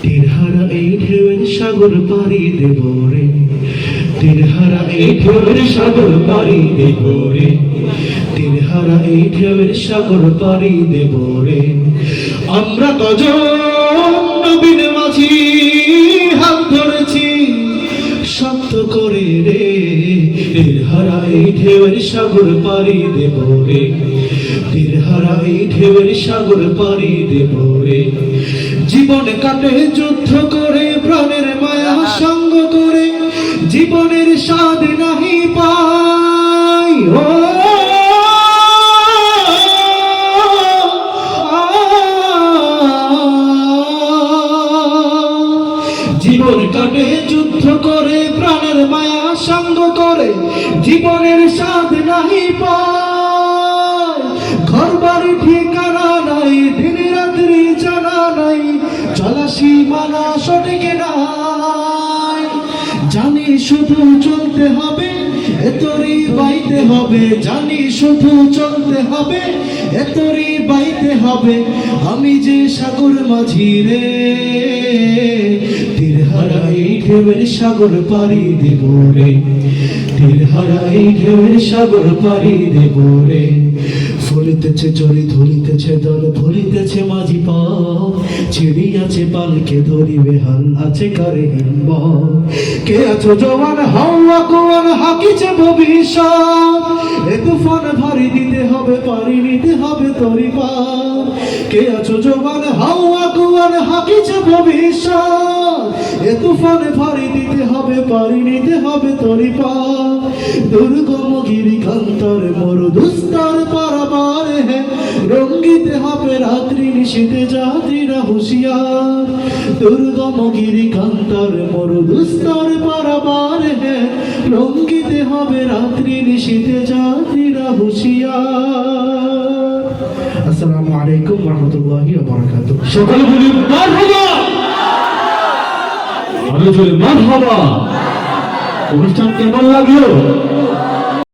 তীরহারা এই ঢেউয়ের সাগর পাড়ি দেব রে, তীরহারা এই ঢেউয়ের সাগর পাড়ি দেব রে, তীরহারা এই ঢেউয়ের সাগর পাড়ি দেব রে। আমরা কজন নবীন মাঝি হাত ধরেছি শক্ত করে রে, তীরহারা এই ঢেউয়ের সাগর পাড়ি দেব রে, তীরহারা এই ঢেউয়ের সাগর পাড়ি দেব রে। জীবন কাটে যুদ্ধ করে, প্রাণের মায়া সঙ্গ করে, জীবনের স্বাদ নাহি পাই। ও জীবন কাটে যুদ্ধ করে, প্রাণের মায়া সঙ্গ করে, জীবনের স্বাদ নাহি পাই। ঘর বাড়ি ঠিকানা নাই, দিন রাত্রি জানা নাই, চলা সীমানা সঠিক নাই। জানি শুধু চলতে হবে, এতরি বাইতে হবে, জানি শুধু চলতে হবে, এতরি বাইতে হবে। আমি যে সাগর মাঝি রে, তীরহারা এই ঢেউয়ের সাগর পাড়ি দেব রে, তীরহারা এই ঢেউয়ের সাগর পাড়ি দেব রে। ফলিতেছে চরি, ধরিতেছে দল, ভরিতেছে মাঝি পাও, ছিড়িয়াছে পালকে ধরিবে হাল, আছে কারে হিম্ব। কে আছো জওয়ান হাওয়া কোয়ান, হাকিছে ভবিষ্যৎ, এ তুফান ভারী দিতে হবে, পারি নিতে হবে তরি পার। কে আছো জওয়ান হাওয়া কোয়ান, হাকিছে ভবিষ্যৎ, এ তুফান ভারী দিতে হবে, পারি নিতে হবে তরি পার। দুর্গম গিরিকান্তর মরুদুস্তর পারাবার হে, রঙ্গিতে হবে রাত্রি নিশীথে যাত্রীরা হুঁশিয়ার। দুর্গম গিরিকান্তর মরুদুস্তর পারাবার হে, রঙ্গিতে হবে রাত্রি নিশীথে যাত্রীরা হুঁশিয়ার। আসসালামু আলাইকুম ওয়া রাহমাতুল্লাহি ওয়া বারাকাতুহু। সকলে বলি মারহাবা, আরো জোরে মারহাবা। অনুষ্ঠান কেমন লাগলো?